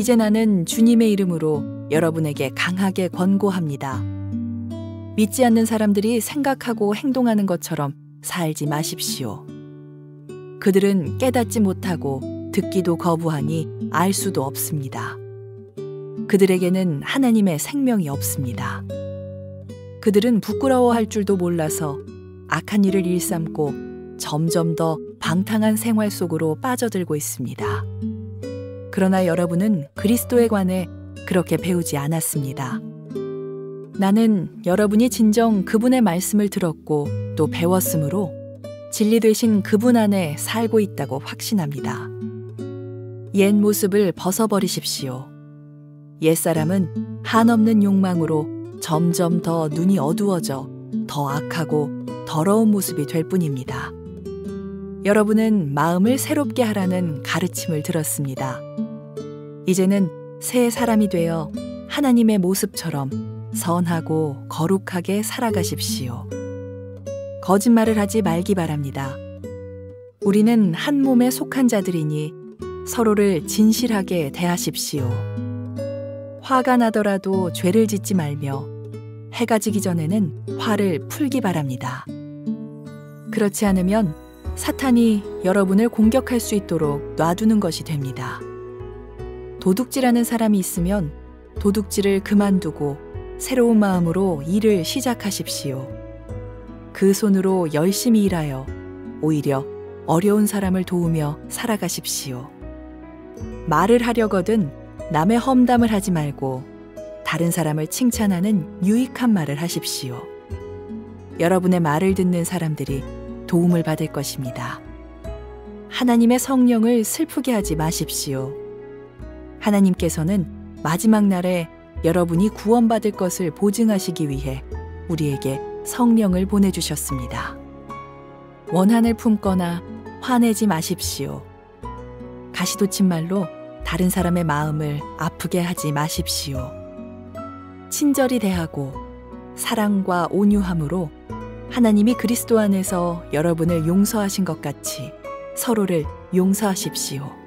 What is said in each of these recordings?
이제 나는 주님의 이름으로 여러분에게 강하게 권고합니다. 믿지 않는 사람들이 생각하고 행동하는 것처럼 살지 마십시오. 그들은 깨닫지 못하고 듣기도 거부하니 알 수도 없습니다. 그들에게는 하나님의 생명이 없습니다. 그들은 부끄러워할 줄도 몰라서 악한 일을 일삼고 점점 더 방탕한 생활 속으로 빠져들고 있습니다. 그러나 여러분은 그리스도에 관해 그렇게 배우지 않았습니다. 나는 여러분이 진정 그분의 말씀을 들었고 또 배웠으므로 진리 되신 그분 안에 살고 있다고 확신합니다. 옛 모습을 벗어버리십시오. 옛사람은 한없는 욕망으로 점점 더 눈이 어두워져 더 악하고 더러운 모습이 될 뿐입니다. 여러분은 마음을 새롭게 하라는 가르침을 들었습니다. 이제는 새 사람이 되어 하나님의 모습처럼 선하고 거룩하게 살아가십시오. 거짓말을 하지 말기 바랍니다. 우리는 한 몸에 속한 자들이니 서로를 진실하게 대하십시오. 화가 나더라도 죄를 짓지 말며 해가 지기 전에는 화를 풀기 바랍니다. 그렇지 않으면 사탄이 여러분을 공격할 수 있도록 놔두는 것이 됩니다. 도둑질하는 사람이 있으면 도둑질을 그만두고 새로운 마음으로 일을 시작하십시오. 그 손으로 열심히 일하여 오히려 어려운 사람을 도우며 살아가십시오. 말을 하려거든 남의 험담을 하지 말고 다른 사람을 칭찬하는 유익한 말을 하십시오. 여러분의 말을 듣는 사람들이 도움을 받을 것입니다. 하나님의 성령을 슬프게 하지 마십시오. 하나님께서는 마지막 날에 여러분이 구원받을 것을 보증하시기 위해 우리에게 성령을 보내주셨습니다. 원한을 품거나 화내지 마십시오. 가시돋친 말로 다른 사람의 마음을 아프게 하지 마십시오. 친절히 대하고 사랑과 온유함으로 하나님이 그리스도 안에서 여러분을 용서하신 것 같이 서로를 용서하십시오.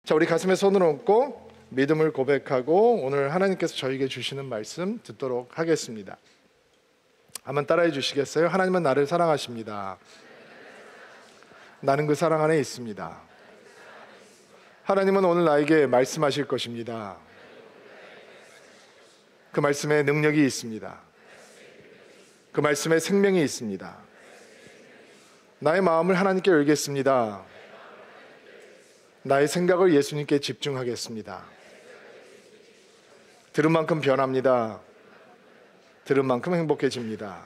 자, 우리 가슴에 손을 얹고 믿음을 고백하고 오늘 하나님께서 저에게 주시는 말씀 듣도록 하겠습니다. 한번 따라해 주시겠어요? 하나님은 나를 사랑하십니다. 나는 그 사랑 안에 있습니다. 하나님은 오늘 나에게 말씀하실 것입니다. 그 말씀에 능력이 있습니다. 그 말씀에 생명이 있습니다. 나의 마음을 하나님께 열겠습니다. 나의 생각을 예수님께 집중하겠습니다. 들은 만큼 변합니다. 들은 만큼 행복해집니다.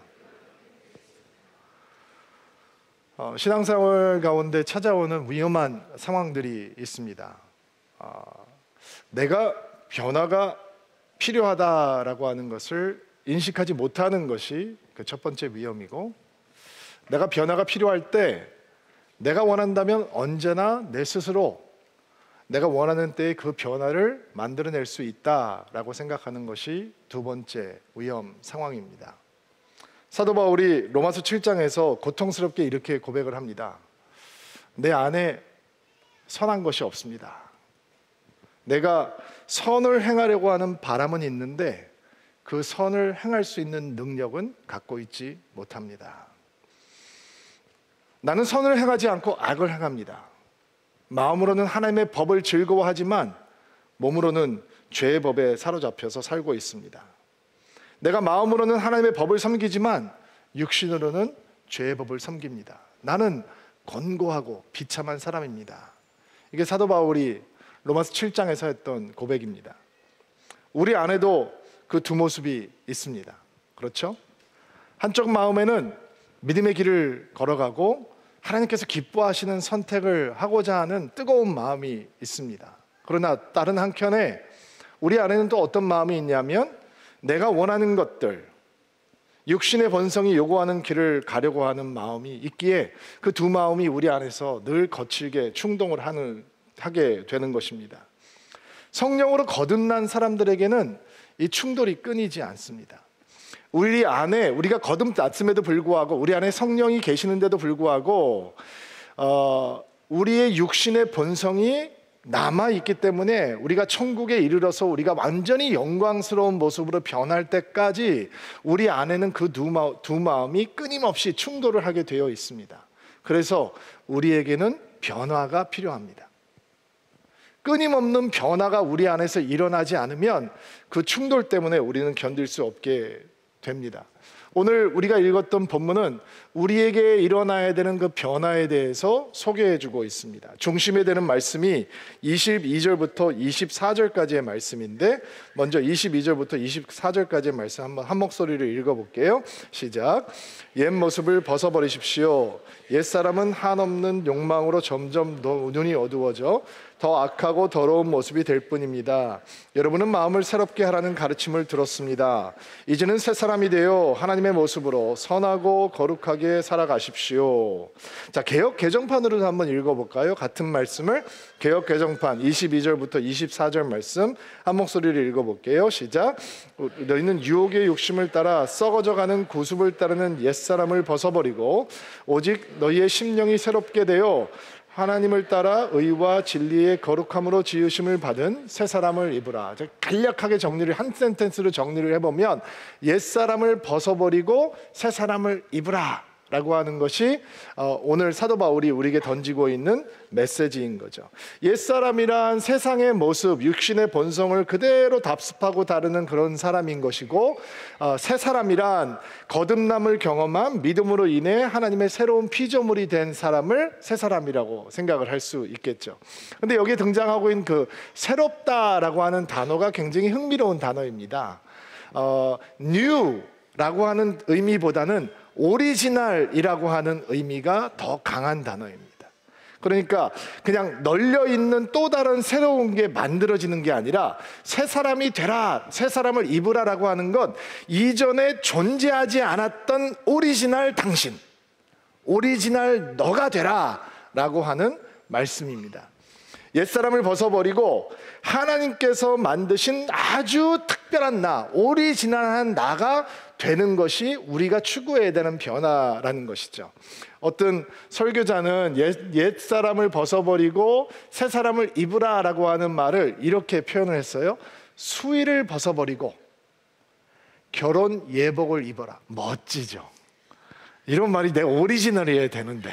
신앙생활 가운데 찾아오는 위험한 상황들이 있습니다. 내가 변화가 필요하다라고 하는 것을 인식하지 못하는 것이 그 첫 번째 위험이고, 내가 변화가 필요할 때 내가 원한다면 언제나 내 스스로 내가 원하는 때에 그 변화를 만들어낼 수 있다라고 생각하는 것이 두 번째 위험 상황입니다. 사도 바울이 로마서 7장에서 고통스럽게 이렇게 고백을 합니다. 내 안에 선한 것이 없습니다. 내가 선을 행하려고 하는 바람은 있는데 그 선을 행할 수 있는 능력은 갖고 있지 못합니다. 나는 선을 행하지 않고 악을 행합니다. 마음으로는 하나님의 법을 즐거워하지만 몸으로는 죄의 법에 사로잡혀서 살고 있습니다. 내가 마음으로는 하나님의 법을 섬기지만 육신으로는 죄의 법을 섬깁니다. 나는 권고하고 비참한 사람입니다. 이게 사도 바울이 로마서 7장에서 했던 고백입니다. 우리 안에도 그 두 모습이 있습니다. 그렇죠? 한쪽 마음에는 믿음의 길을 걸어가고 하나님께서 기뻐하시는 선택을 하고자 하는 뜨거운 마음이 있습니다. 그러나 다른 한켠에 우리 안에는 또 어떤 마음이 있냐면 내가 원하는 것들, 육신의 본성이 요구하는 길을 가려고 하는 마음이 있기에 그 두 마음이 우리 안에서 늘 거칠게 충동을 하게 되는 것입니다. 성령으로 거듭난 사람들에게는 이 충돌이 끊이지 않습니다. 우리 안에 우리가 거듭났음에도 불구하고 우리 안에 성령이 계시는데도 불구하고 우리의 육신의 본성이 남아있기 때문에 우리가 천국에 이르러서 우리가 완전히 영광스러운 모습으로 변할 때까지 우리 안에는 그 두 마음이 끊임없이 충돌을 하게 되어 있습니다. 그래서 우리에게는 변화가 필요합니다. 끊임없는 변화가 우리 안에서 일어나지 않으면 그 충돌 때문에 우리는 견딜 수 없게 됩니다. 오늘 우리가 읽었던 본문은 우리에게 일어나야 되는 그 변화에 대해서 소개해 주고 있습니다. 중심에 되는 말씀이 22절부터 24절까지의 말씀인데, 먼저 22절부터 24절까지의 말씀 한번 한 목소리로 읽어볼게요. 시작. 옛 모습을 벗어버리십시오. 옛사람은 한없는 욕망으로 점점 눈이 어두워져 더 악하고 더러운 모습이 될 뿐입니다. 여러분은 마음을 새롭게 하라는 가르침을 들었습니다. 이제는 새 사람이 되어 하나님의 모습으로 선하고 거룩하게 살아가십시오. 자, 개역 개정판으로 한번 읽어볼까요? 같은 말씀을 개역 개정판 22절부터 24절 말씀 한 목소리로 읽어볼게요. 시작. 너희는 유혹의 욕심을 따라 썩어져가는 구습을 따르는 옛사람을 벗어버리고 오직 너희의 심령이 새롭게 되어 하나님을 따라 의와 진리의 거룩함으로 지으심을 받은 새 사람을 입으라. 간략하게 정리를 한 센텐스로 정리를 해보면 옛사람을 벗어버리고 새 사람을 입으라 라고 하는 것이 오늘 사도 바울이 우리에게 던지고 있는 메시지인 거죠. 옛사람이란 세상의 모습, 육신의 본성을 그대로 답습하고 다루는 그런 사람인 것이고, 새 사람이란 거듭남을 경험한 믿음으로 인해 하나님의 새로운 피조물이 된 사람을 새 사람이라고 생각을 할 수 있겠죠. 근데 여기에 등장하고 있는 그 새롭다라고 하는 단어가 굉장히 흥미로운 단어입니다. new라고 하는 의미보다는 오리지널이라고 하는 의미가 더 강한 단어입니다. 그러니까 그냥 널려있는 또 다른 새로운 게 만들어지는 게 아니라 새 사람이 되라, 새 사람을 입으라라고 하는 건 이전에 존재하지 않았던 오리지널 당신, 오리지널 너가 되라 라고 하는 말씀입니다. 옛사람을 벗어버리고 하나님께서 만드신 아주 특별한 나, 오리지널한 나가 되는 것이 우리가 추구해야 되는 변화라는 것이죠. 어떤 설교자는 옛사람을 벗어버리고 새 사람을 입으라라고 하는 말을 이렇게 표현을 했어요. 수의를 벗어버리고 결혼 예복을 입어라. 멋지죠. 이런 말이 내 오리지널이어야 되는데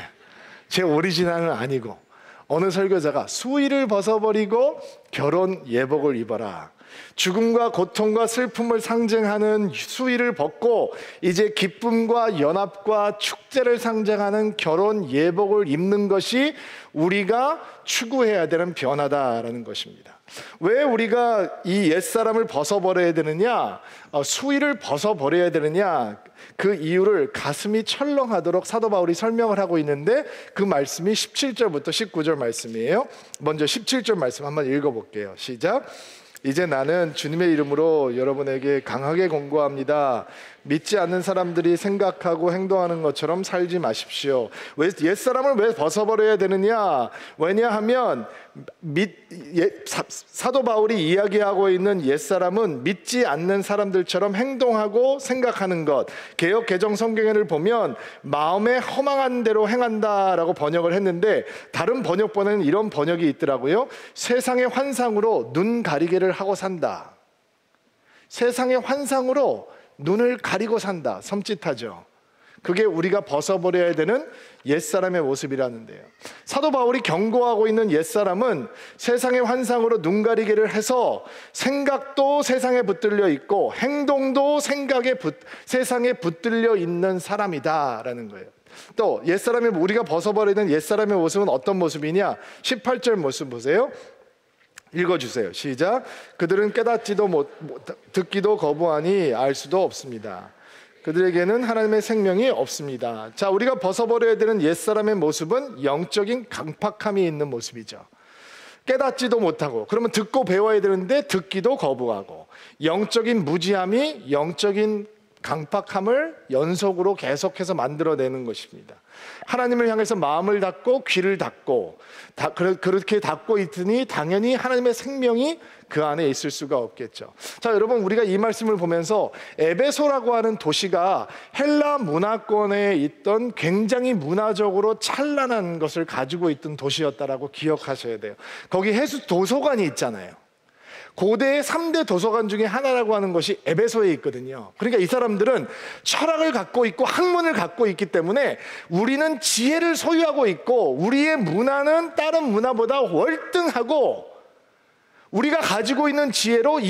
제 오리지널은 아니고, 어느 설교자가 수의를 벗어버리고 결혼 예복을 입어라. 죽음과 고통과 슬픔을 상징하는 수의를 벗고 이제 기쁨과 연합과 축제를 상징하는 결혼 예복을 입는 것이 우리가 추구해야 되는 변화다라는 것입니다. 왜 우리가 이 옛사람을 벗어버려야 되느냐, 수의를 벗어버려야 되느냐, 그 이유를 가슴이 철렁하도록 사도 바울이 설명을 하고 있는데, 그 말씀이 17절부터 19절 말씀이에요. 먼저 17절 말씀 한번 읽어볼게요. 시작. 이제 나는 주님의 이름으로 여러분에게 강하게 권고합니다. 믿지 않는 사람들이 생각하고 행동하는 것처럼 살지 마십시오. 옛사람을 왜 벗어버려야 되느냐? 왜냐하면 사도 바울이 이야기하고 있는 옛사람은 믿지 않는 사람들처럼 행동하고 생각하는 것. 개역 개정 성경을 보면 마음에 허망한 대로 행한다라고 번역을 했는데, 다른 번역본에는 이런 번역이 있더라고요. 세상의 환상으로 눈 가리개를 하고 산다. 세상의 환상으로 눈을 가리고 산다. 섬찟하죠. 그게 우리가 벗어버려야 되는 옛사람의 모습이라는데요. 사도 바울이 경고하고 있는 옛사람은 세상의 환상으로 눈 가리개를 해서 생각도 세상에 붙들려 있고 행동도 세상에 붙들려 있는 사람이다라는 거예요. 또 옛사람의, 우리가 벗어버려야 되는 옛사람의 모습은 어떤 모습이냐? 18절 모습 보세요. 읽어주세요. 시작. 그들은 깨닫지도 듣기도 거부하니 알 수도 없습니다. 그들에게는 하나님의 생명이 없습니다. 자, 우리가 벗어버려야 되는 옛사람의 모습은 영적인 강팍함이 있는 모습이죠. 깨닫지도 못하고, 그러면 듣고 배워야 되는데 듣기도 거부하고, 영적인 무지함이, 영적인 강팍함을 연속으로 계속해서 만들어내는 것입니다. 하나님을 향해서 마음을 닫고 귀를 닫고 그렇게 닫고 있으니 당연히 하나님의 생명이 그 안에 있을 수가 없겠죠. 자, 여러분, 우리가 이 말씀을 보면서 에베소라고 하는 도시가 헬라 문화권에 있던 굉장히 문화적으로 찬란한 것을 가지고 있던 도시였다라고 기억하셔야 돼요. 거기 해수 도서관이 있잖아요. 고대의 3대 도서관 중에 하나라고 하는 것이 에베소에 있거든요. 그러니까 이 사람들은 철학을 갖고 있고 학문을 갖고 있기 때문에 우리는 지혜를 소유하고 있고 우리의 문화는 다른 문화보다 월등하고 우리가 가지고 있는 지혜로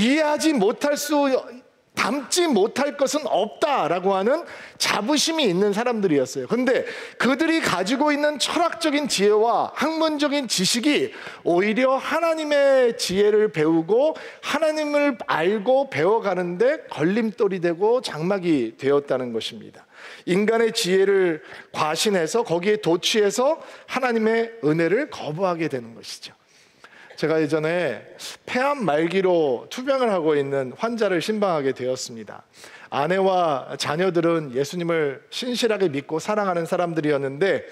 담지 못할 것은 없다라고 하는 자부심이 있는 사람들이었어요. 그런데 그들이 가지고 있는 철학적인 지혜와 학문적인 지식이 오히려 하나님의 지혜를 배우고 하나님을 알고 배워가는데 걸림돌이 되고 장막이 되었다는 것입니다. 인간의 지혜를 과신해서 거기에 도취해서 하나님의 은혜를 거부하게 되는 것이죠. 제가 예전에 폐암 말기로 투병을 하고 있는 환자를 신방하게 되었습니다. 아내와 자녀들은 예수님을 신실하게 믿고 사랑하는 사람들이었는데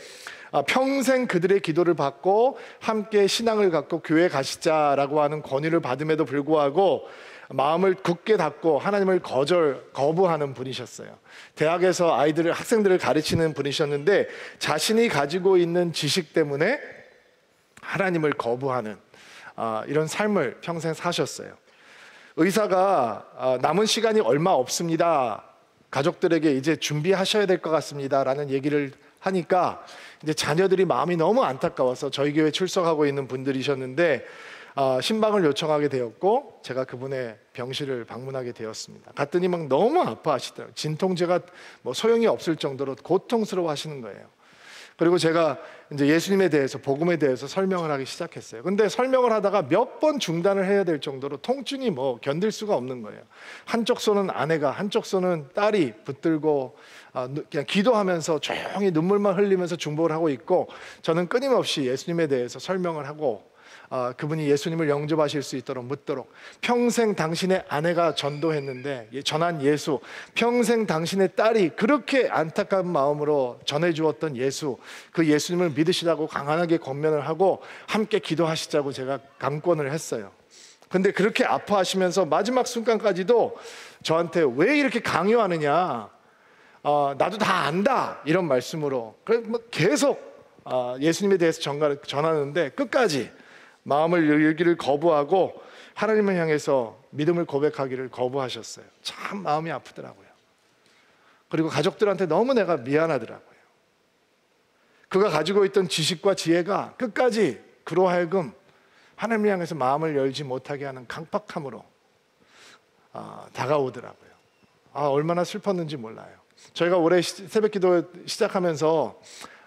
평생 그들의 기도를 받고 함께 신앙을 갖고 교회 가시자라고 하는 권유를 받음에도 불구하고 마음을 굳게 닫고 하나님을 거부하는 분이셨어요. 대학에서 학생들을 가르치는 분이셨는데 자신이 가지고 있는 지식 때문에 하나님을 거부하는 이런 삶을 평생 사셨어요. 의사가 남은 시간이 얼마 없습니다. 가족들에게 이제 준비하셔야 될 것 같습니다. 라는 얘기를 하니까 이제 자녀들이 마음이 너무 안타까워서 저희 교회 출석하고 있는 분들이셨는데 신방을 요청하게 되었고 제가 그분의 병실을 방문하게 되었습니다. 갔더니 막 너무 아파하시더라고요. 진통제가 소용이 없을 정도로 고통스러워 하시는 거예요. 그리고 제가 이제 예수님에 대해서, 복음에 대해서 설명을 하기 시작했어요. 근데 설명을 하다가 몇 번 중단을 해야 될 정도로 통증이 견딜 수가 없는 거예요. 한쪽 손은 아내가, 한쪽 손은 딸이 붙들고 그냥 기도하면서 조용히 눈물만 흘리면서 중보를 하고 있고, 저는 끊임없이 예수님에 대해서 설명을 하고 그분이 예수님을 영접하실 수 있도록 묻도록, 평생 당신의 아내가 전도했는데 전한 예수, 평생 당신의 딸이 그렇게 안타까운 마음으로 전해주었던 예수, 그 예수님을 믿으시라고 강하게 권면을 하고 함께 기도하시자고 제가 강권을 했어요. 근데 그렇게 아파하시면서 마지막 순간까지도 저한테 왜 이렇게 강요하느냐, 나도 다 안다, 이런 말씀으로 계속 예수님에 대해서 전하는데 끝까지 마음을 열기를 거부하고 하나님을 향해서 믿음을 고백하기를 거부하셨어요. 참 마음이 아프더라고요. 그리고 가족들한테 너무 내가 미안하더라고요. 그가 가지고 있던 지식과 지혜가 끝까지 그로 하여금 하나님을 향해서 마음을 열지 못하게 하는 강팍함으로 다가오더라고요. 얼마나 슬펐는지 몰라요. 저희가 올해 새벽기도 시작하면서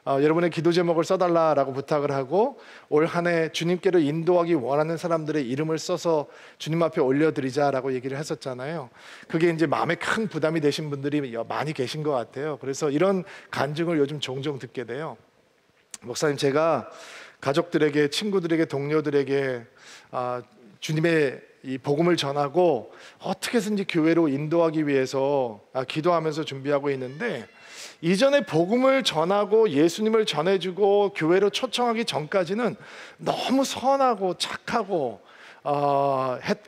여러분의 기도 제목을 써달라라고 부탁을 하고 올 한 해 주님께로 인도하기 원하는 사람들의 이름을 써서 주님 앞에 올려드리자라고 얘기를 했었잖아요. 그게 이제 마음에 큰 부담이 되신 분들이 많이 계신 것 같아요. 그래서 이런 간증을 요즘 종종 듣게 돼요. 목사님, 제가 가족들에게, 친구들에게, 동료들에게 주님의 이 복음을 전하고 어떻게 해서든지 교회로 인도하기 위해서 기도하면서 준비하고 있는데, 이전에 복음을 전하고 예수님을 전해주고 교회로 초청하기 전까지는 너무 선하고 착하고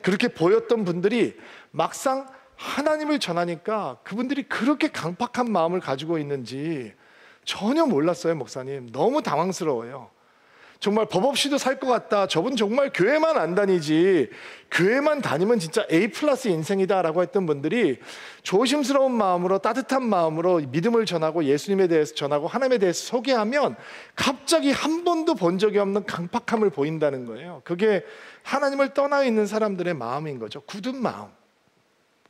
그렇게 보였던 분들이 막상 하나님을 전하니까 그분들이 그렇게 강팍한 마음을 가지고 있는지 전혀 몰랐어요. 목사님, 너무 당황스러워요. 정말 법 없이도 살 것 같다, 저분 정말 교회만 안 다니지, 교회만 다니면 진짜 A+ 인생이다 라고 했던 분들이 조심스러운 마음으로, 따뜻한 마음으로 믿음을 전하고 예수님에 대해서 전하고 하나님에 대해서 소개하면 갑자기 한 번도 본 적이 없는 강팍함을 보인다는 거예요. 그게 하나님을 떠나 있는 사람들의 마음인 거죠. 굳은 마음.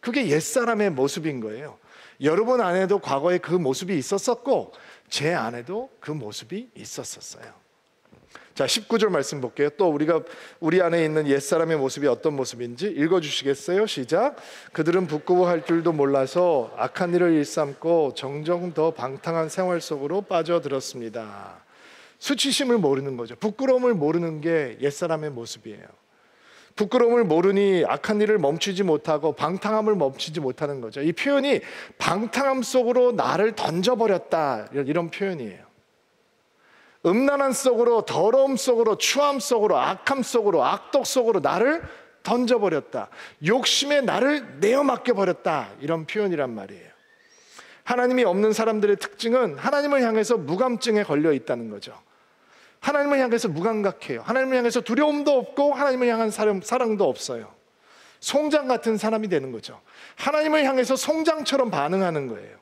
그게 옛사람의 모습인 거예요. 여러분 안에도 과거에 그 모습이 있었었고 제 안에도 그 모습이 있었었어요. 자, 19절 말씀 볼게요. 또 우리 안에 있는 옛사람의 모습이 어떤 모습인지 읽어주시겠어요? 시작. 그들은 부끄러워할 줄도 몰라서 악한 일을 일삼고 정정 더 방탕한 생활 속으로 빠져들었습니다. 수치심을 모르는 거죠. 부끄러움을 모르는 게 옛사람의 모습이에요. 부끄러움을 모르니 악한 일을 멈추지 못하고 방탕함을 멈추지 못하는 거죠. 이 표현이 방탕함 속으로 나를 던져버렸다, 이런 표현이에요. 음란한 속으로, 더러움 속으로, 추함 속으로, 악함 속으로, 악독 속으로 나를 던져버렸다, 욕심에 나를 내어 맡겨버렸다, 이런 표현이란 말이에요. 하나님이 없는 사람들의 특징은 하나님을 향해서 무감증에 걸려 있다는 거죠. 하나님을 향해서 무감각해요. 하나님을 향해서 두려움도 없고 하나님을 향한 사랑도 없어요. 송장 같은 사람이 되는 거죠. 하나님을 향해서 송장처럼 반응하는 거예요.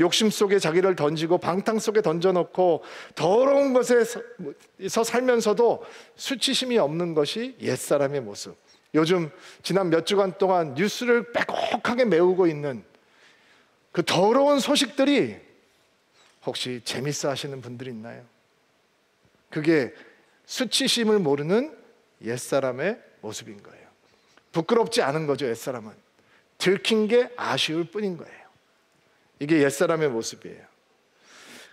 욕심 속에 자기를 던지고 방탕 속에 던져놓고 더러운 것에서 살면서도 수치심이 없는 것이 옛사람의 모습. 요즘 지난 몇 주간 동안 뉴스를 빼곡하게 메우고 있는 그 더러운 소식들이 혹시 재밌어 하시는 분들이 있나요? 그게 수치심을 모르는 옛사람의 모습인 거예요. 부끄럽지 않은 거죠. 옛사람은 들킨 게 아쉬울 뿐인 거예요. 이게 옛사람의 모습이에요.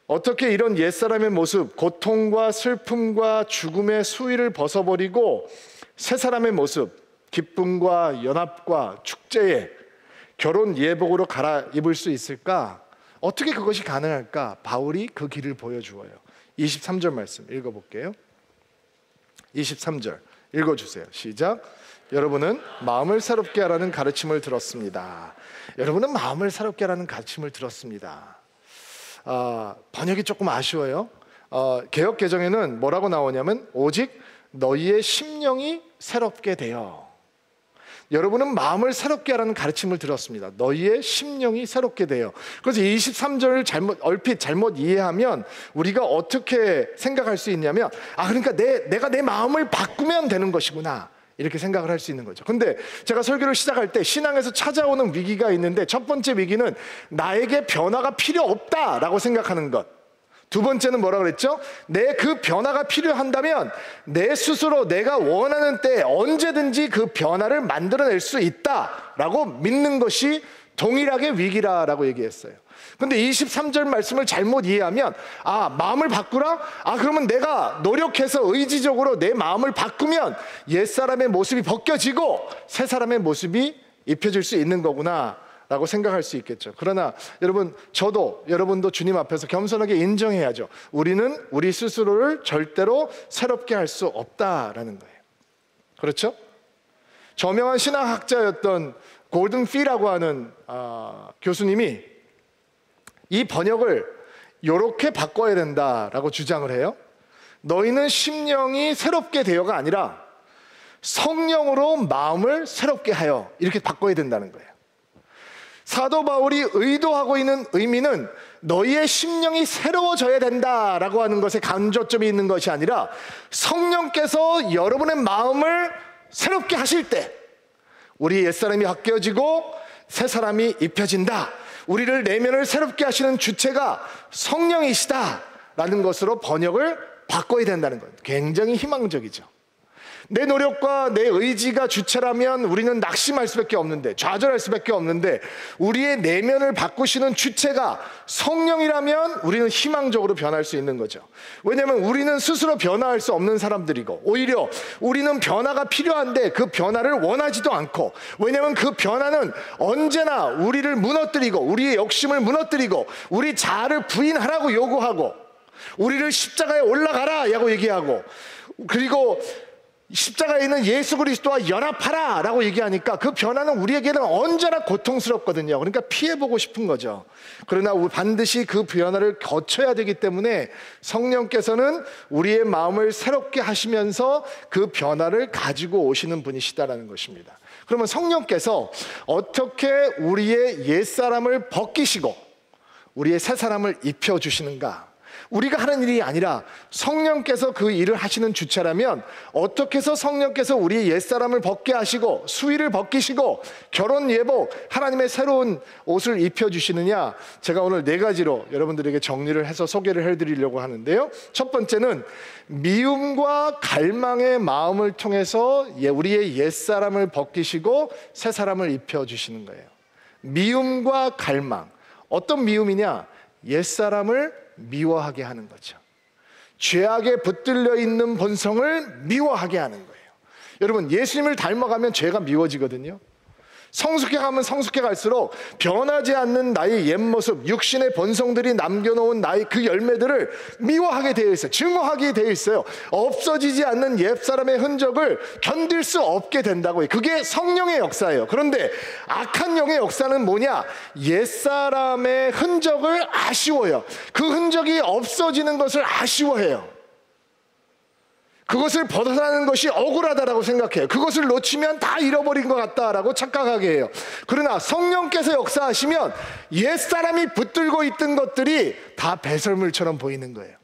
어떻게 이런 옛사람의 모습, 고통과 슬픔과 죽음의 수위를 벗어버리고 새사람의 모습, 기쁨과 연합과 축제에 결혼 예복으로 갈아입을 수 있을까? 어떻게 그것이 가능할까? 바울이 그 길을 보여주어요. 23절 말씀 읽어볼게요. 23절 읽어주세요. 시작. 여러분은 마음을 새롭게 하라는 가르침을 들었습니다. 여러분은 마음을 새롭게 하라는 가르침을 들었습니다. 번역이 조금 아쉬워요. 개역 개정에는 뭐라고 나오냐면 오직 너희의 심령이 새롭게 되어. 여러분은 마음을 새롭게 하라는 가르침을 들었습니다. 너희의 심령이 새롭게 되어. 그래서 23절을 얼핏 잘못 이해하면 우리가 어떻게 생각할 수 있냐면 그러니까 내가 내 마음을 바꾸면 되는 것이구나, 이렇게 생각을 할 수 있는 거죠. 근데 제가 설교를 시작할 때 신앙에서 찾아오는 위기가 있는데, 첫 번째 위기는 나에게 변화가 필요 없다라고 생각하는 것. 두 번째는 뭐라 그랬죠? 내 그 변화가 필요한다면 내 스스로 내가 원하는 때에 언제든지 그 변화를 만들어낼 수 있다라고 믿는 것이 동일하게 위기라라고 얘기했어요. 근데 23절 말씀을 잘못 이해하면 마음을 바꾸라? 그러면 내가 노력해서 의지적으로 내 마음을 바꾸면 옛사람의 모습이 벗겨지고 새사람의 모습이 입혀질 수 있는 거구나 라고 생각할 수 있겠죠. 그러나 여러분, 저도 여러분도 주님 앞에서 겸손하게 인정해야죠. 우리는 우리 스스로를 절대로 새롭게 할 수 없다라는 거예요. 그렇죠? 저명한 신학학자였던 골든 피라고 하는 교수님이 이 번역을 이렇게 바꿔야 된다라고 주장을 해요. 너희는 심령이 새롭게 되어가 아니라 성령으로 마음을 새롭게 하여, 이렇게 바꿔야 된다는 거예요. 사도 바울이 의도하고 있는 의미는 너희의 심령이 새로워져야 된다라고 하는 것에 강조점이 있는 것이 아니라 성령께서 여러분의 마음을 새롭게 하실 때 우리 옛사람이 바뀌어지고 새사람이 입혀진다. 우리를 내면을 새롭게 하시는 주체가 성령이시다라는 것으로 번역을 바꿔야 된다는 거예요. 굉장히 희망적이죠. 내 노력과 내 의지가 주체라면 우리는 낙심할 수밖에 없는데, 좌절할 수밖에 없는데, 우리의 내면을 바꾸시는 주체가 성령이라면 우리는 희망적으로 변할 수 있는 거죠. 왜냐하면 우리는 스스로 변화할 수 없는 사람들이고, 오히려 우리는 변화가 필요한데 그 변화를 원하지도 않고, 왜냐하면 그 변화는 언제나 우리를 무너뜨리고 우리의 욕심을 무너뜨리고 우리 자아를 부인하라고 요구하고 우리를 십자가에 올라가라라고 얘기하고, 그리고 십자가에 있는 예수 그리스도와 연합하라 라고 얘기하니까 그 변화는 우리에게는 언제나 고통스럽거든요. 그러니까 피해보고 싶은 거죠. 그러나 반드시 그 변화를 거쳐야 되기 때문에 성령께서는 우리의 마음을 새롭게 하시면서 그 변화를 가지고 오시는 분이시다라는 것입니다. 그러면 성령께서 어떻게 우리의 옛사람을 벗기시고 우리의 새사람을 입혀주시는가? 우리가 하는 일이 아니라 성령께서 그 일을 하시는 주체라면 어떻게 해서 성령께서 우리의 옛사람을 벗게 하시고 수의를 벗기시고 결혼 예복, 하나님의 새로운 옷을 입혀주시느냐, 제가 오늘 4가지로 여러분들에게 정리를 해서 소개를 해드리려고 하는데요. 첫 번째는 미움과 갈망의 마음을 통해서 우리의 옛사람을 벗기시고 새사람을 입혀주시는 거예요. 미움과 갈망. 어떤 미움이냐? 옛사람을 미워하게 하는 거죠. 죄악에 붙들려 있는 본성을 미워하게 하는 거예요. 여러분, 예수님을 닮아가면 죄가 미워지거든요. 성숙해가면 성숙해 갈수록 변하지 않는 나의 옛모습, 육신의 본성들이 남겨놓은 나의 그 열매들을 미워하게 되어 있어요. 증오하게 되어 있어요. 없어지지 않는 옛사람의 흔적을 견딜 수 없게 된다고요. 그게 성령의 역사예요. 그런데 악한 영의 역사는 뭐냐? 옛사람의 흔적을 아쉬워요. 그 흔적이 없어지는 것을 아쉬워해요. 그것을 벗어나는 것이 억울하다라고 생각해요. 그것을 놓치면 다 잃어버린 것 같다라고 착각하게 해요. 그러나 성령께서 역사하시면 옛사람이 붙들고 있던 것들이 다 배설물처럼 보이는 거예요.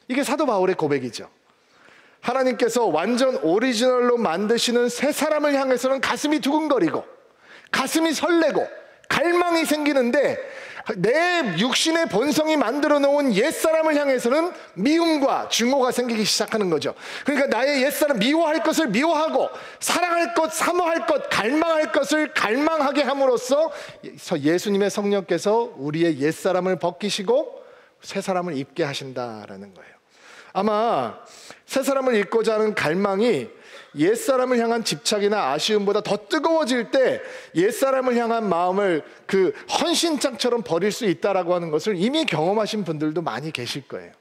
이게 사도 바울의 고백이죠. 하나님께서 완전 오리지널로 만드시는 새 사람을 향해서는 가슴이 두근거리고 가슴이 설레고 갈망이 생기는데, 내 육신의 본성이 만들어 놓은 옛사람을 향해서는 미움과 증오가 생기기 시작하는 거죠. 그러니까 나의 옛사람, 미워할 것을 미워하고 사랑할 것, 사모할 것, 갈망할 것을 갈망하게 함으로써 예수님의 성령께서 우리의 옛사람을 벗기시고 새 사람을 입게 하신다라는 거예요. 아마 새 사람을 입고자 하는 갈망이 옛사람을 향한 집착이나 아쉬움보다 더 뜨거워질 때 옛사람을 향한 마음을 그 헌신장처럼 버릴 수 있다라고 하는 것을 이미 경험하신 분들도 많이 계실 거예요.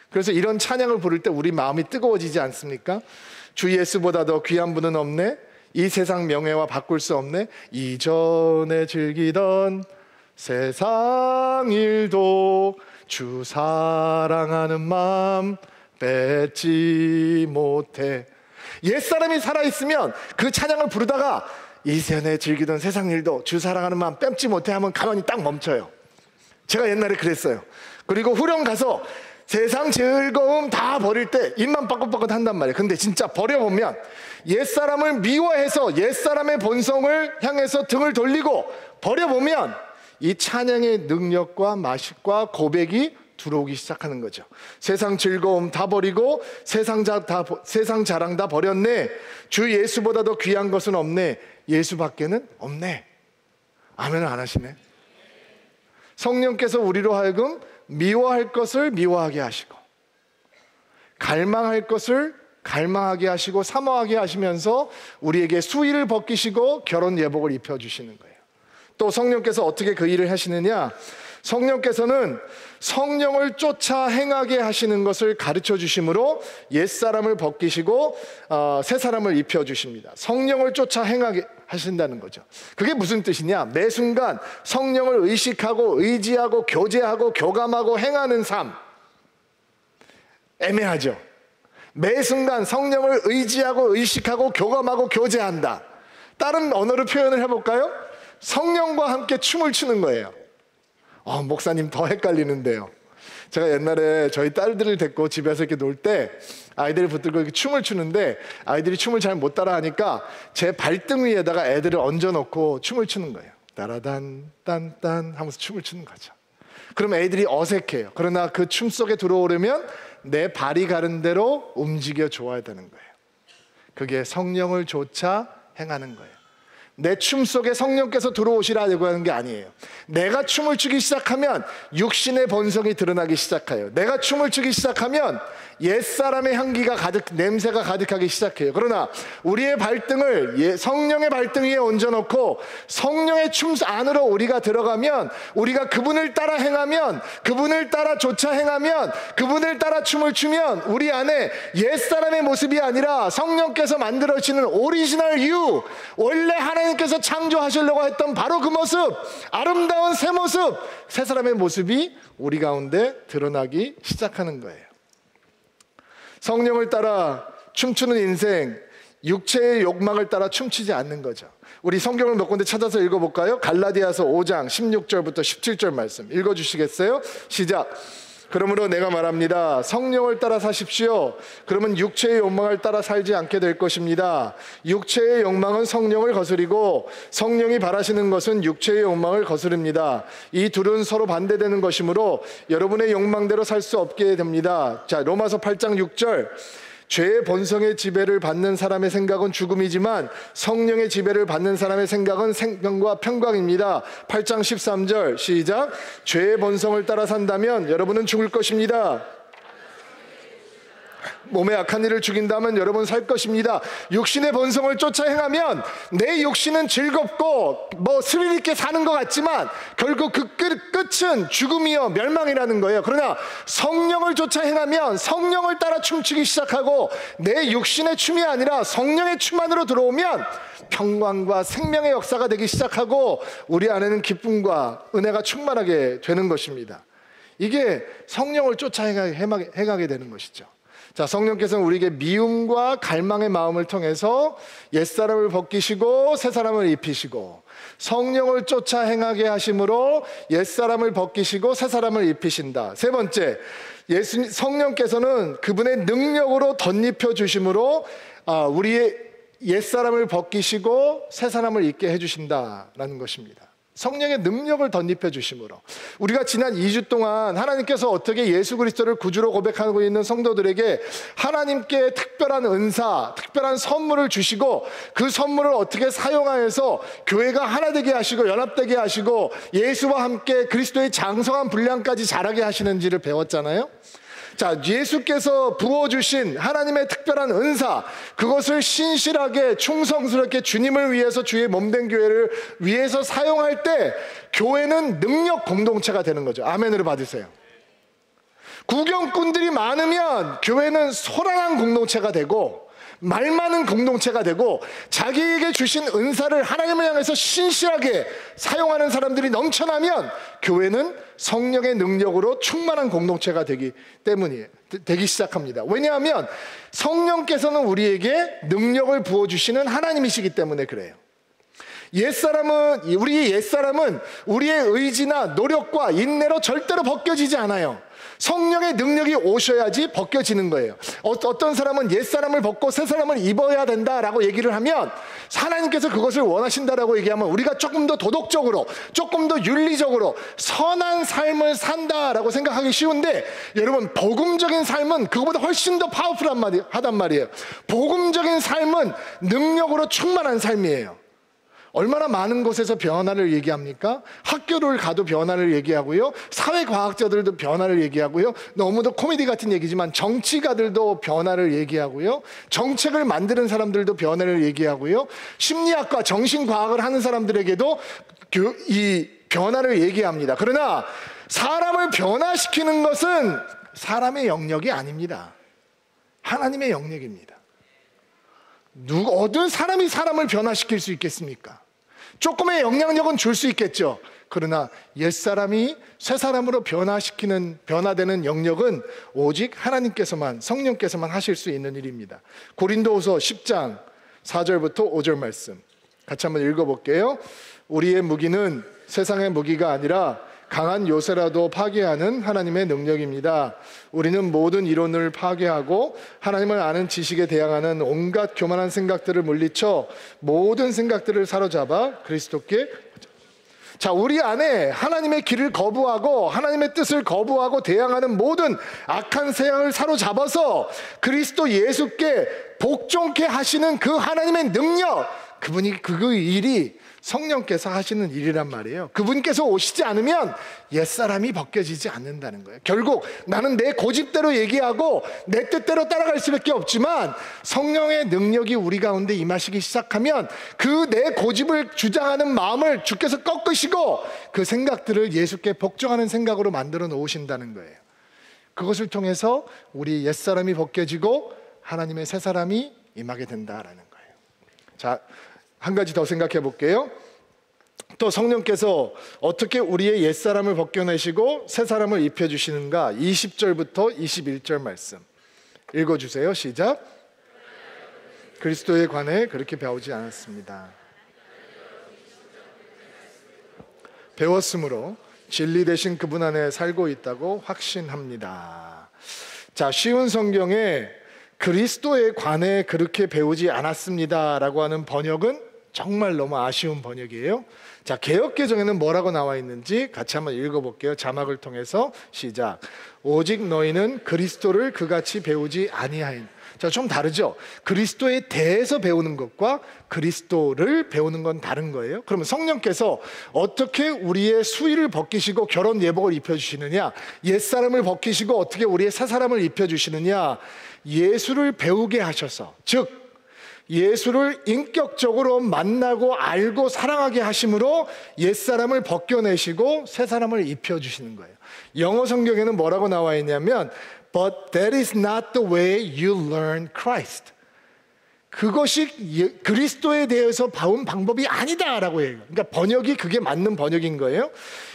그래서 이런 찬양을 부를 때 우리 마음이 뜨거워지지 않습니까? 주 예수보다 더 귀한 분은 없네, 이 세상 명예와 바꿀 수 없네, 이전에 즐기던 세상 일도 주 사랑하는 마음 뺏지 못해. 옛사람이 살아있으면 그 찬양을 부르다가 이전에 즐기던 세상 일도 주 사랑하는 마음 뺏지 못해 하면 가만히 딱 멈춰요. 제가 옛날에 그랬어요. 그리고 후렴 가서 세상 즐거움 다 버릴 때 입만 빠긋빠긋 한단 말이에요. 근데 진짜 버려보면 옛사람을 미워해서 옛사람의 본성을 향해서 등을 돌리고 버려보면 이 찬양의 능력과 맛과 고백이 들어오기 시작하는 거죠. 세상 즐거움 다 버리고 세상 자랑 다 버렸네. 주 예수보다 더 귀한 것은 없네. 예수밖에는 없네. 아멘을 안 하시네. 성령께서 우리로 하여금 미워할 것을 미워하게 하시고 갈망할 것을 갈망하게 하시고 사모하게 하시면서 우리에게 수의를 벗기시고 결혼 예복을 입혀주시는 거예요. 또 성령께서 어떻게 그 일을 하시느냐? 성령께서는 성령을 쫓아 행하게 하시는 것을 가르쳐 주심으로 옛사람을 벗기시고 새 사람을 입혀 주십니다. 성령을 쫓아 행하게 하신다는 거죠. 그게 무슨 뜻이냐? 매 순간 성령을 의식하고 의지하고 교제하고 교감하고 행하는 삶. 애매하죠? 매 순간 성령을 의지하고 의식하고 교감하고 교제한다. 다른 언어로 표현을 해볼까요? 성령과 함께 춤을 추는 거예요. 목사님 더 헷갈리는데요. 제가 옛날에 저희 딸들을 데리고 집에서 이렇게 놀 때 아이들을 붙들고 이렇게 춤을 추는데 아이들이 춤을 잘 못 따라 하니까 제 발등 위에다가 애들을 얹어놓고 춤을 추는 거예요. 따라단 딴딴 하면서 춤을 추는 거죠. 그러면 애들이 어색해요. 그러나 그 춤 속에 들어오려면 내 발이 가는 대로 움직여 줘야 되는 거예요. 그게 성령을 쫓아 행하는 거예요. 내 춤 속에 성령께서 들어오시라고 하는 게 아니에요. 내가 춤을 추기 시작하면 육신의 본성이 드러나기 시작해요. 내가 춤을 추기 시작하면 옛사람의 향기가 냄새가 가득하기 시작해요. 그러나 우리의 발등을 성령의 발등 위에 얹어놓고 성령의 춤 안으로 우리가 들어가면, 우리가 그분을 따라 행하면, 그분을 따라 쫓아 행하면, 그분을 따라 춤을 추면 우리 안에 옛사람의 모습이 아니라 성령께서 만들어지는 오리지널 유, 원래 하나님께서 창조하시려고 했던 바로 그 모습, 아름다운 새 모습, 새 사람의 모습이 우리 가운데 드러나기 시작하는 거예요. 성령을 따라 춤추는 인생, 육체의 욕망을 따라 춤추지 않는 거죠. 우리 성경을 몇 군데 찾아서 읽어볼까요? 갈라디아서 5장 16절부터 17절 말씀 읽어주시겠어요? 시작. 그러므로 내가 말합니다. 성령을 따라 사십시오. 그러면 육체의 욕망을 따라 살지 않게 될 것입니다. 육체의 욕망은 성령을 거스리고 성령이 바라시는 것은 육체의 욕망을 거스릅니다. 이 둘은 서로 반대되는 것이므로 여러분의 욕망대로 살 수 없게 됩니다. 자, 로마서 8장 6절. 죄의 본성의 지배를 받는 사람의 생각은 죽음이지만 성령의 지배를 받는 사람의 생각은 생명과 평강입니다. 8장 13절 시작. 죄의 본성을 따라 산다면 여러분은 죽을 것입니다. 몸에 악한 일을 죽인다면 여러분 살 것입니다. 육신의 본성을 쫓아 행하면 내 육신은 즐겁고 스릴 있게 사는 것 같지만 결국 그 끝은 죽음이요 멸망이라는 거예요. 그러나 성령을 쫓아 행하면 성령을 따라 춤추기 시작하고 내 육신의 춤이 아니라 성령의 춤 안으로 들어오면 평강과 생명의 역사가 되기 시작하고 우리 안에는 기쁨과 은혜가 충만하게 되는 것입니다. 이게 성령을 쫓아 행하게 되는 것이죠. 자, 성령께서는 우리에게 미움과 갈망의 마음을 통해서 옛사람을 벗기시고 새사람을 입히시고, 성령을 쫓아 행하게 하심으로 옛사람을 벗기시고 새사람을 입히신다. 세 번째, 성령께서는 그분의 능력으로 덧입혀 주심으로 우리의 옛사람을 벗기시고 새사람을 입게 해주신다라는 것입니다. 성령의 능력을 덧입혀 주심으로. 우리가 지난 2주 동안 하나님께서 어떻게 예수 그리스도를 구주로 고백하고 있는 성도들에게 하나님께 특별한 은사, 특별한 선물을 주시고 그 선물을 어떻게 사용하여서 교회가 하나 되게 하시고 연합되게 하시고 예수와 함께 그리스도의 장성한 분량까지 자라게 하시는지를 배웠잖아요. 자, 예수께서 부어주신 하나님의 특별한 은사, 그것을 신실하게 충성스럽게 주님을 위해서 주의 몸된 교회를 위해서 사용할 때 교회는 능력 공동체가 되는 거죠. 아멘으로 받으세요. 구경꾼들이 많으면 교회는 소란한 공동체가 되고 말 많은 공동체가 되고, 자기에게 주신 은사를 하나님을 향해서 신실하게 사용하는 사람들이 넘쳐나면 교회는 성령의 능력으로 충만한 공동체가 되기 시작합니다. 왜냐하면 성령께서는 우리에게 능력을 부어주시는 하나님이시기 때문에 그래요. 우리의 옛사람은 우리의 의지나 노력과 인내로 절대로 벗겨지지 않아요. 성령의 능력이 오셔야지 벗겨지는 거예요. 어떤 사람은 옛사람을 벗고 새사람을 입어야 된다라고 얘기를 하면, 하나님께서 그것을 원하신다라고 얘기하면 우리가 조금 더 도덕적으로, 조금 더 윤리적으로 선한 삶을 산다라고 생각하기 쉬운데, 여러분, 복음적인 삶은 그거보다 훨씬 더 파워풀하단 말이에요. 복음적인 삶은 능력으로 충만한 삶이에요. 얼마나 많은 곳에서 변화를 얘기합니까? 학교를 가도 변화를 얘기하고요, 사회과학자들도 변화를 얘기하고요, 너무도 코미디 같은 얘기지만 정치가들도 변화를 얘기하고요, 정책을 만드는 사람들도 변화를 얘기하고요, 심리학과 정신과학을 하는 사람들에게도 이 변화를 얘기합니다. 그러나 사람을 변화시키는 것은 사람의 영역이 아닙니다. 하나님의 영역입니다. 어떤 사람이 사람을 변화시킬 수 있겠습니까? 조금의 영향력은 줄 수 있겠죠. 그러나 옛사람이 새사람으로 변화되는 영역은 오직 하나님께서만, 성령께서만 하실 수 있는 일입니다. 고린도후서 10장 4절부터 5절 말씀 같이 한번 읽어볼게요. 우리의 무기는 세상의 무기가 아니라 강한 요새라도 파괴하는 하나님의 능력입니다. 우리는 모든 이론을 파괴하고 하나님을 아는 지식에 대항하는 온갖 교만한 생각들을 물리쳐 모든 생각들을 사로잡아 그리스도께. 자, 우리 안에 하나님의 길을 거부하고 하나님의 뜻을 거부하고 대항하는 모든 악한 생각을 사로잡아서 그리스도 예수께 복종케 하시는 그 하나님의 능력, 그 일이 성령께서 하시는 일이란 말이에요. 그분께서 오시지 않으면 옛사람이 벗겨지지 않는다는 거예요. 결국 나는 내 고집대로 얘기하고 내 뜻대로 따라갈 수밖에 없지만, 성령의 능력이 우리 가운데 임하시기 시작하면 그 내 고집을 주장하는 마음을 주께서 꺾으시고 그 생각들을 예수께 복종하는 생각으로 만들어 놓으신다는 거예요. 그것을 통해서 우리 옛사람이 벗겨지고 하나님의 새사람이 임하게 된다라는 거예요. 자, 한 가지 더 생각해 볼게요. 또 성령께서 어떻게 우리의 옛사람을 벗겨내시고 새사람을 입혀주시는가? 20절부터 21절 말씀 읽어주세요. 시작. 그리스도에 관해 그렇게 배우지 않았습니다. 배웠으므로 진리 되신 그분 안에 살고 있다고 확신합니다. 자, 쉬운 성경에 그리스도에 관해 그렇게 배우지 않았습니다 라고 하는 번역은 정말 너무 아쉬운 번역이에요. 자, 개역개정에는 뭐라고 나와 있는지 같이 한번 읽어볼게요. 자막을 통해서 시작. 오직 너희는 그리스도를 그같이 배우지 아니하인. 자, 좀 다르죠? 그리스도에 대해서 배우는 것과 그리스도를 배우는 건 다른 거예요. 그러면 성령께서 어떻게 우리의 수의를 벗기시고 결혼 예복을 입혀주시느냐, 옛사람을 벗기시고 어떻게 우리의 새사람을 입혀주시느냐, 예수를 배우게 하셔서, 즉 예수를 인격적으로 만나고 알고 사랑하게 하심으로 옛사람을 벗겨내시고 새사람을 입혀주시는 거예요. 영어 성경에는 뭐라고 나와 있냐면 But that is not the way you learn Christ. 그것이 그리스도에 대해서 배운 방법이 아니다라고 해요. 그러니까 번역이 그게 맞는 번역인 거예요.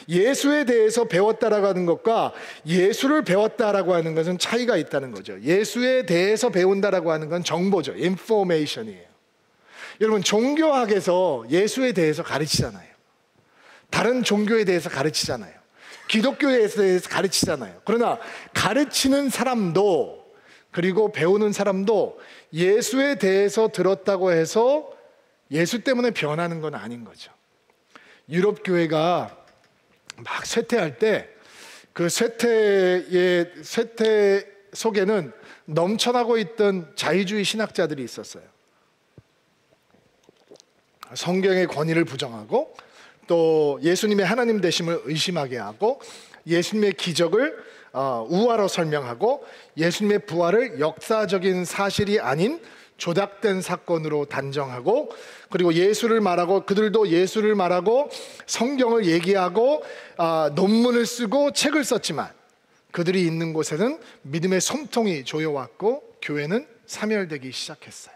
예수에 대해서 배웠다라고 하는 것과 예수를 배웠다라고 하는 것은 차이가 있다는 거죠. 예수에 대해서 배운다라고 하는 건 정보죠. 인포메이션이에요. 여러분, 종교학에서 예수에 대해서 가르치잖아요. 다른 종교에 대해서 가르치잖아요. 기독교에 대해서 가르치잖아요. 그러나 가르치는 사람도 그리고 배우는 사람도 예수에 대해서 들었다고 해서 예수 때문에 변하는 건 아닌 거죠. 유럽 교회가 막 쇠퇴할 때 그 쇠퇴 속에는 넘쳐나고 있던 자유주의 신학자들이 있었어요. 성경의 권위를 부정하고 또 예수님의 하나님 되심을 의심하게 하고 예수님의 기적을 우화로 설명하고 예수님의 부활을 역사적인 사실이 아닌 조작된 사건으로 단정하고, 그리고 예수를 말하고 그들도 예수를 말하고 성경을 얘기하고 논문을 쓰고 책을 썼지만 그들이 있는 곳에는 믿음의 솜통이 조여왔고 교회는 사멸되기 시작했어요.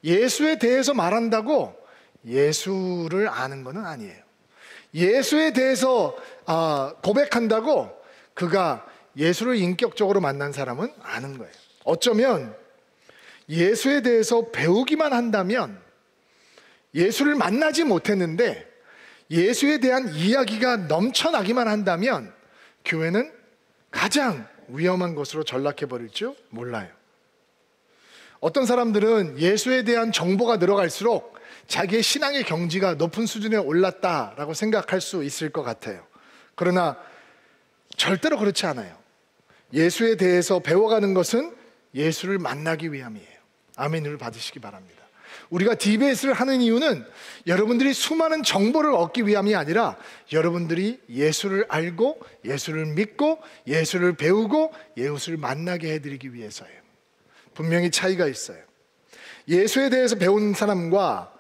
예수에 대해서 말한다고 예수를 아는 것은 아니에요. 예수에 대해서 고백한다고 그가 예수를 인격적으로 만난 사람은 아는 거예요. 어쩌면 예수에 대해서 배우기만 한다면, 예수를 만나지 못했는데 예수에 대한 이야기가 넘쳐나기만 한다면 교회는 가장 위험한 것으로 전락해버릴 줄 몰라요. 어떤 사람들은 예수에 대한 정보가 늘어갈수록 자기의 신앙의 경지가 높은 수준에 올랐다라고 생각할 수 있을 것 같아요. 그러나 절대로 그렇지 않아요. 예수에 대해서 배워가는 것은 예수를 만나기 위함이에요. 아멘을 받으시기 바랍니다. 우리가 DBS를 하는 이유는 여러분들이 수많은 정보를 얻기 위함이 아니라 여러분들이 예수를 알고 예수를 믿고 예수를 배우고 예수를 만나게 해드리기 위해서예요. 분명히 차이가 있어요. 예수에 대해서 배운 사람과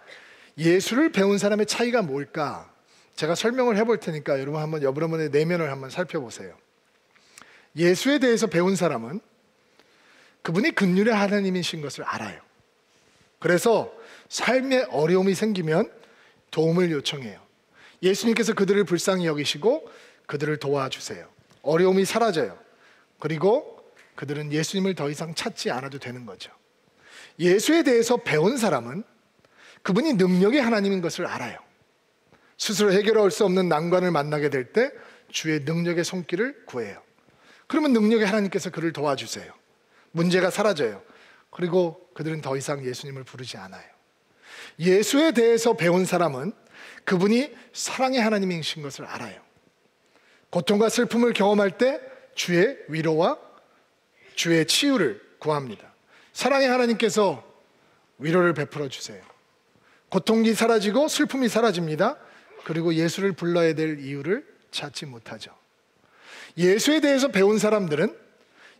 예수를 배운 사람의 차이가 뭘까? 제가 설명을 해볼 테니까 여러분의 내면을 한번 살펴보세요. 예수에 대해서 배운 사람은 그분이 긍휼의 하나님이신 것을 알아요. 그래서 삶에 어려움이 생기면 도움을 요청해요. 예수님께서 그들을 불쌍히 여기시고 그들을 도와주세요. 어려움이 사라져요. 그리고 그들은 예수님을 더 이상 찾지 않아도 되는 거죠. 예수에 대해서 배운 사람은 그분이 능력의 하나님인 것을 알아요. 스스로 해결할 수 없는 난관을 만나게 될 때 주의 능력의 손길을 구해요. 그러면 능력의 하나님께서 그를 도와주세요. 문제가 사라져요. 그리고 그들은 더 이상 예수님을 부르지 않아요. 예수에 대해서 배운 사람은 그분이 사랑의 하나님이신 것을 알아요. 고통과 슬픔을 경험할 때 주의 위로와 주의 치유를 구합니다. 사랑의 하나님께서 위로를 베풀어 주세요. 고통이 사라지고 슬픔이 사라집니다. 그리고 예수를 불러야 될 이유를 찾지 못하죠. 예수에 대해서 배운 사람들은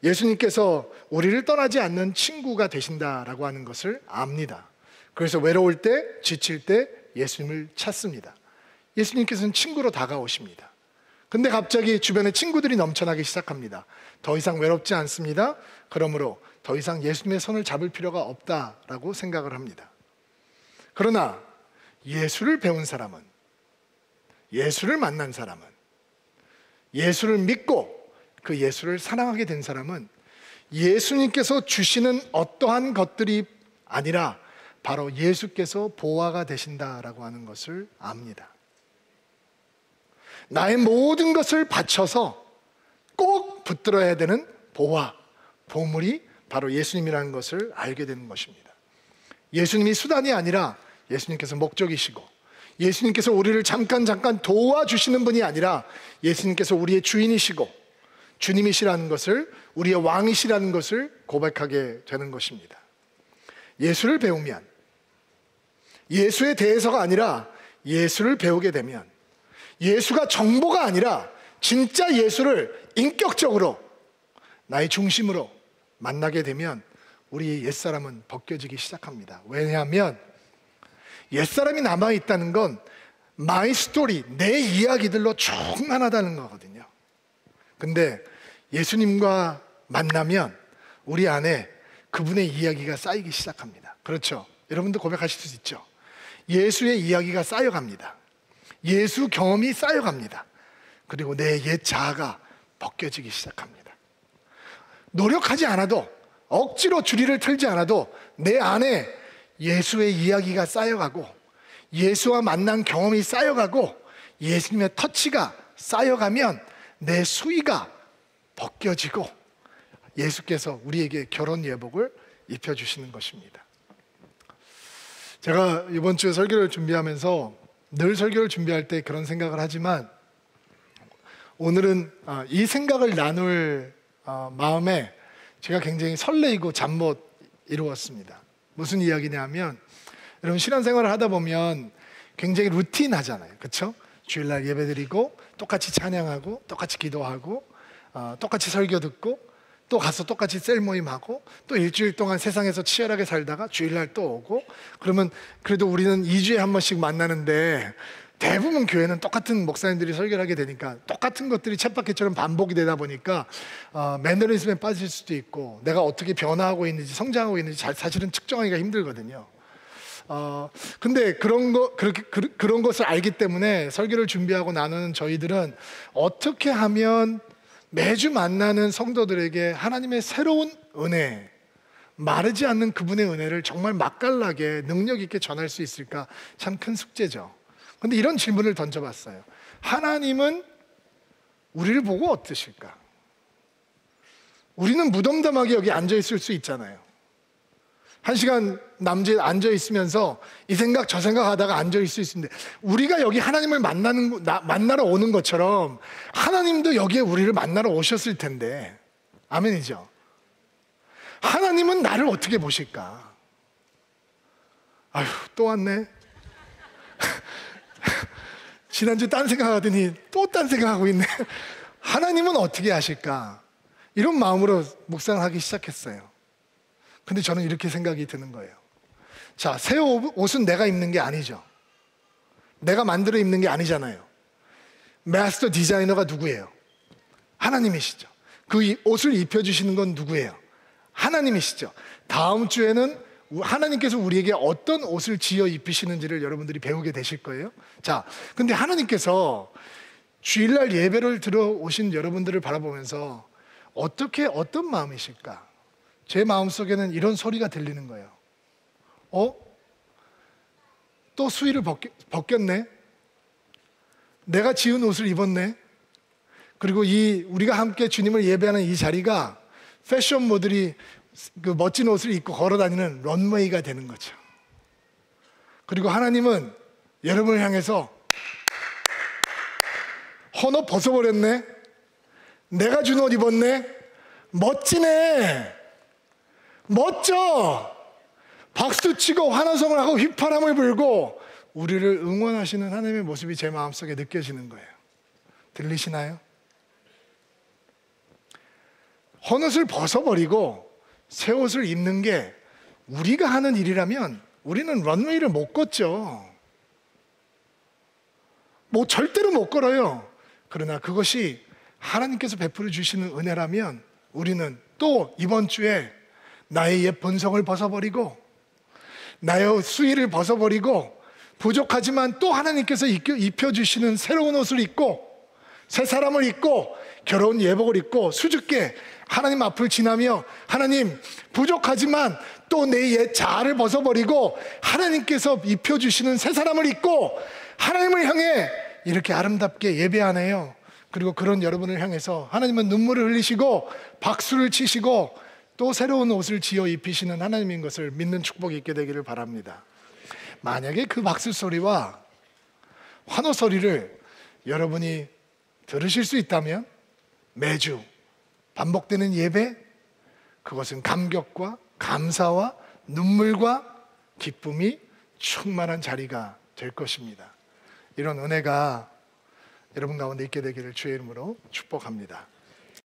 예수님께서 우리를 떠나지 않는 친구가 되신다라고 하는 것을 압니다. 그래서 외로울 때, 지칠 때 예수님을 찾습니다. 예수님께서는 친구로 다가오십니다. 근데 갑자기 주변에 친구들이 넘쳐나기 시작합니다. 더 이상 외롭지 않습니다. 그러므로 더 이상 예수님의 손을 잡을 필요가 없다라고 생각을 합니다. 그러나 예수를 배운 사람은, 예수를 만난 사람은, 예수를 믿고 그 예수를 사랑하게 된 사람은 예수님께서 주시는 어떠한 것들이 아니라 바로 예수께서 보화가 되신다라고 하는 것을 압니다. 나의 모든 것을 바쳐서 꼭 붙들어야 되는 보화, 보물이 바로 예수님이라는 것을 알게 되는 것입니다. 예수님이 수단이 아니라 예수님께서 목적이시고, 예수님께서 우리를 잠깐 도와주시는 분이 아니라 예수님께서 우리의 주인이시고 주님이시라는 것을, 우리의 왕이시라는 것을 고백하게 되는 것입니다. 예수를 배우면, 예수에 대해서가 아니라 예수를 배우게 되면, 예수가 정보가 아니라 진짜 예수를 인격적으로 나의 중심으로 만나게 되면 우리 옛사람은 벗겨지기 시작합니다. 왜냐하면 옛사람이 남아있다는 건 마이 스토리, 내 이야기들로 충만하다는 거거든요. 근데 예수님과 만나면 우리 안에 그분의 이야기가 쌓이기 시작합니다. 그렇죠? 여러분도 고백하실 수 있죠? 예수의 이야기가 쌓여갑니다. 예수 경험이 쌓여갑니다. 그리고 내 옛 자아가 벗겨지기 시작합니다. 노력하지 않아도, 억지로 주리를 틀지 않아도 내 안에 예수의 이야기가 쌓여가고, 예수와 만난 경험이 쌓여가고, 예수님의 터치가 쌓여가면 내 수위가 벗겨지고 예수께서 우리에게 결혼 예복을 입혀주시는 것입니다. 제가 이번 주에 설교를 준비하면서 늘 설교를 준비할 때 그런 생각을 하지만, 오늘은 이 생각을 나눌 마음에 제가 굉장히 설레이고 잠 못 이루었습니다. 무슨 이야기냐면, 여러분 신앙생활을 하다 보면 굉장히 루틴하잖아요. 그렇죠? 주일날 예배드리고 똑같이 찬양하고 똑같이 기도하고 똑같이 설교 듣고 또 가서 똑같이 셀 모임하고 또 일주일 동안 세상에서 치열하게 살다가 주일날 또 오고, 그러면 그래도 우리는 2주에 한 번씩 만나는데 대부분 교회는 똑같은 목사님들이 설교를 하게 되니까 똑같은 것들이 쳇바퀴처럼 반복이 되다 보니까 매너리즘에 빠질 수도 있고, 내가 어떻게 변화하고 있는지 성장하고 있는지 사실은 측정하기가 힘들거든요. 근데 그런 것을 알기 때문에 설교를 준비하고 나누는 저희들은 어떻게 하면 매주 만나는 성도들에게 하나님의 새로운 은혜, 마르지 않는 그분의 은혜를 정말 맛깔나게 능력 있게 전할 수 있을까, 참 큰 숙제죠. 근데 이런 질문을 던져봤어요. 하나님은 우리를 보고 어떠실까? 우리는 무덤덤하게 여기 앉아있을 수 있잖아요. 1시간 남짓 앉아있으면서 이 생각 저 생각 하다가 앉아있을 수 있는데, 우리가 여기 하나님을 만나러 오는 것처럼 하나님도 여기에 우리를 만나러 오셨을 텐데, 아멘이죠? 하나님은 나를 어떻게 보실까? 아휴, 또 왔네. 지난주 딴 생각하더니 또 딴 생각하고 있네. 하나님은 어떻게 하실까? 이런 마음으로 묵상을 하기 시작했어요. 근데 저는 이렇게 생각이 드는 거예요. 자, 새 옷은 내가 입는 게 아니죠. 내가 만들어 입는 게 아니잖아요. 마스터 디자이너가 누구예요? 하나님이시죠. 그 옷을 입혀주시는 건 누구예요? 하나님이시죠. 다음 주에는 하나님께서 우리에게 어떤 옷을 지어 입히시는지를 여러분들이 배우게 되실 거예요. 자, 근데 하나님께서 주일날 예배를 들어오신 여러분들을 바라보면서 어떤 마음이실까? 제 마음속에는 이런 소리가 들리는 거예요. 또 수의를 벗겼네? 내가 지은 옷을 입었네? 그리고 우리가 함께 주님을 예배하는 이 자리가 패션 모델이 그 멋진 옷을 입고 걸어다니는 런웨이가 되는 거죠. 그리고 하나님은 여러분을 향해서 너 벗어버렸네? 내가 준 옷 입었네? 멋지네? 멋져! 박수치고 환호성을 하고 휘파람을 불고 우리를 응원하시는 하나님의 모습이 제 마음속에 느껴지는 거예요. 들리시나요? 헌옷을 벗어버리고 새 옷을 입는 게 우리가 하는 일이라면 우리는 런웨이를 못 걷죠. 절대로 못 걸어요. 그러나 그것이 하나님께서 베풀어 주시는 은혜라면 우리는 또 이번 주에 나의 옛 본성을 벗어버리고 나의 수의를 벗어버리고 부족하지만 또 하나님께서 입혀주시는 새로운 옷을 입고 새 사람을 입고 결혼 예복을 입고 수줍게 하나님 앞을 지나며, 하나님 부족하지만 또 내 옛 자아를 벗어버리고 하나님께서 입혀주시는 새 사람을 입고 하나님을 향해 이렇게 아름답게 예배하네요. 그리고 그런 여러분을 향해서 하나님은 눈물을 흘리시고 박수를 치시고 또 새로운 옷을 지어 입히시는 하나님인 것을 믿는 축복이 있게 되기를 바랍니다. 만약에 그 박수 소리와 환호 소리를 여러분이 들으실 수 있다면 매주 반복되는 예배, 그것은 감격과 감사와 눈물과 기쁨이 충만한 자리가 될 것입니다. 이런 은혜가 여러분 가운데 있게 되기를 주의 이름으로 축복합니다.